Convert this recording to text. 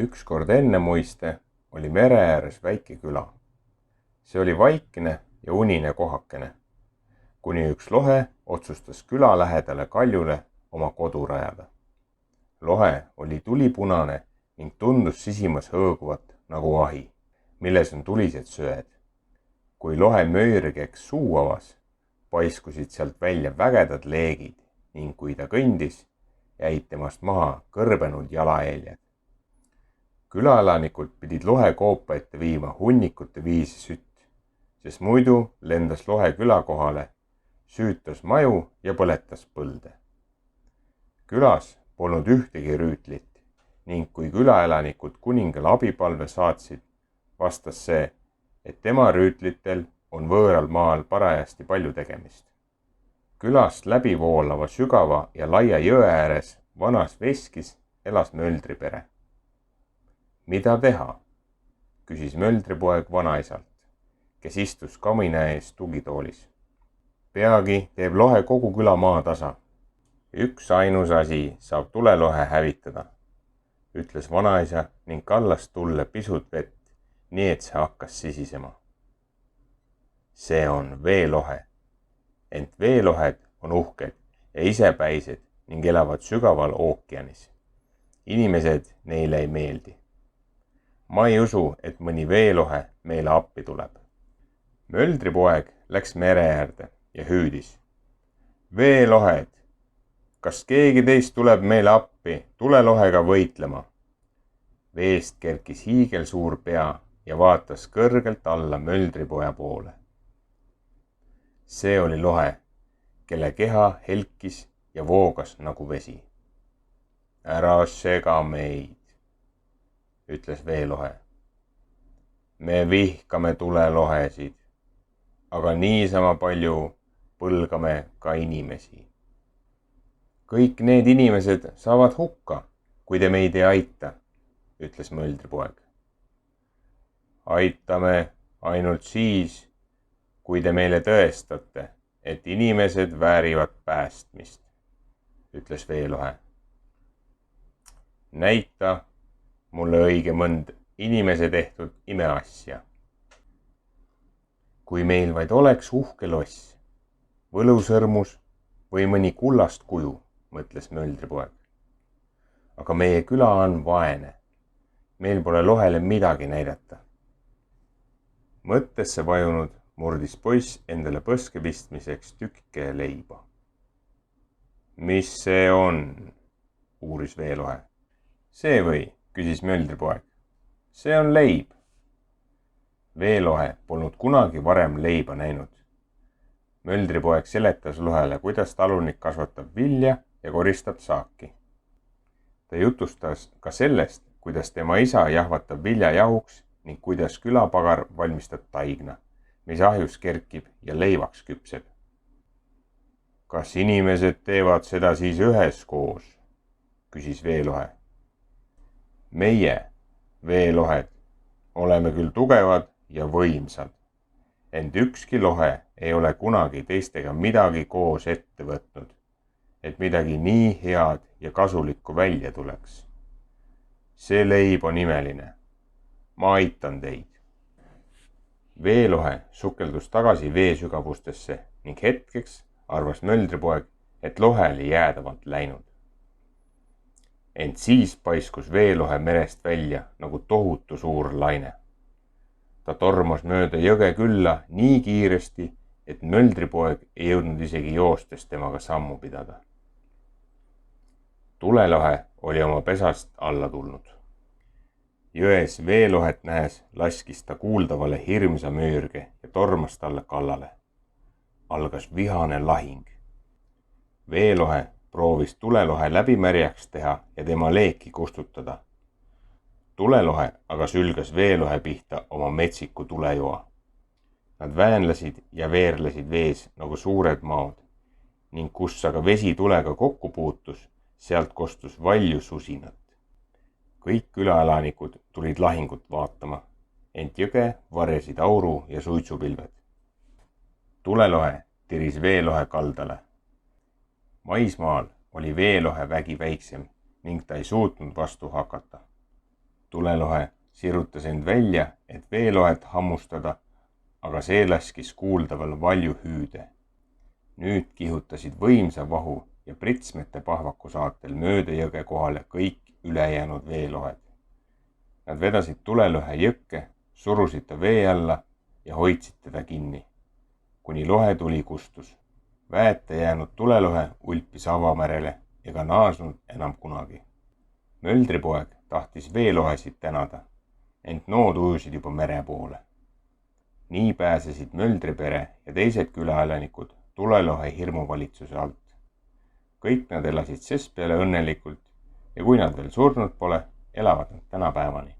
Ükskord enne muiste oli mere ääres väike küla. See oli vaikne ja unine kohakene, kuni üks lohe otsustas küla lähedale kaljule oma kodu rajada. Lohe oli tulipunane ning tundus sisimas hõõguvat nagu ahi, milles on tulised söed. Kui lohe möörikäks suu avas, paiskusid sealt välja vägedad leegid ning kui ta kõndis, jäid temast maha kõrbenud jalaeljed. Külaelanikud pidid lohe koopa ette viima hunnikute viisi sütt, sest muidu lendas lohe küla kohale, süütas maju ja põletas põlde. Külas polnud ühtegi rüütlit ning kui külaelanikud kuningale abipalve saatsid, vastas see, et tema rüütlitel on võõral maal parajasti palju tegemist. Külast läbi voolava sügava ja laia jõe ääres vanas veskis elas möldripere. Mida teha? Küsis möldripoeg vanaisalt, kes istus kamina ees tugitoolis. Peagi teeb lohe kogu küla maa tasa. Üks ainus asi saab tulelohe hävitada, ütles vanaisa ning kallas tulle pisut vett, nii et see hakkas sisisema. See on veelohe, ent veelohed on uhked ja isepäised ning elavad sügaval ookeanis. Inimesed neile ei meeldi. Ma ei usu, et mõni veelohe meile appi tuleb. Möldripoeg läks mere äärde ja hüüdis. Veelohed, kas keegi teist tuleb meile appi tulelohega võitlema? Veest kerkis hiigelsuur pea ja vaatas kõrgelt alla möldripoja poole. See oli lohe, kelle keha helkis ja voogas nagu vesi. Ära sega meid, ütles veelohe. Me vihkame tulelohesid, aga niisama palju põlgame ka inimesi. Kõik need inimesed saavad hukka, kui te meid ei aita, ütles möldripoeg. Aitame ainult siis, kui te meile tõestate, et inimesed väärivad päästmist, ütles veelohe. Näita mulle õige mõnd inimese tehtud imeasja. Kui meil vaid oleks uhke loss, võlusõrmus või mõni kullast kuju, mõtles möldripoeg. Aga meie küla on vaene. Meil pole lohele midagi näidata. Mõttesse vajunud murdis poiss endale põske pistmiseks tükike leiba. Mis see on? Uuris veelohe. See või, küsis möldripoeg. See on leib. Veelohe polnud kunagi varem leiba näinud. Möldripoeg seletas lohele, kuidas talunik kasvatab vilja ja koristab saaki. Ta jutustas ka sellest, kuidas tema isa jahvatab vilja jahuks ning kuidas külapagar valmistab taigna, mis ahjus kerkib ja leivaks küpseb. Kas inimesed teevad seda siis üheskoos? Küsis veelohe. Meie, veelohed, oleme küll tugevad ja võimsad, ent ükski lohe ei ole kunagi teistega midagi koos ette võtnud, et midagi nii head ja kasulikku välja tuleks. See leib on imeline. Ma aitan teid. Veelohe sukeldus tagasi veesügavustesse ning hetkeks arvas möldripoeg, et lohe oli jäädavalt läinud. Ent siis paiskus veelohe merest välja nagu tohutu suur laine. Ta tormas mööda jõge külla nii kiiresti, et möldripoeg ei jõudnud isegi joostes temaga sammu pidada. Tulelohe oli oma pesast alla tulnud. Jões veelohet nähes laskis ta kuuldavale hirmsa möörge ja tormas talle kallale. Algas vihane lahing. Veelohe proovis tulelohe läbimärjaks teha ja tema leeki kustutada. Tulelohe aga sülgas veelohe pihta oma metsiku tulejoa. Nad väänlesid ja veerlesid vees nagu suured maod ning kus aga vesi tulega kokku puutus, sealt kostus valju susinat. Kõik külaelanikud tulid lahingut vaatama, ent jõge varjasid auru ja suitsupilved. Tulelohe tiris veelohe kaldale. Maismaal oli veelohe vägi väiksem ning ta ei suutnud vastu hakata. tulelohe sirutas end välja, et veelohet hammustada, aga see laskis kuuldaval valju hüüde. Nüüd kihutasid võimsa vahu ja pritsmete pahvaku saatel mööda jõge kohale kõik ülejäänud veelohed. Nad vedasid tulelohe jõkke, surusid ta vee alla ja hoidsid teda kinni, kuni lohe tuli kustus. Väeta jäänud tulelohe ulpis avamerele ega naasnud enam kunagi. Möldripoeg tahtis veelohesid tänada, ent nood ujusid juba mere poole. Nii pääsesid möldripere ja teised külaelanikud tulelohe hirmuvalitsuse alt. Kõik nad elasid sestpeale õnnelikult ja kui nad veel surnud pole, elavad nad tänapäevani.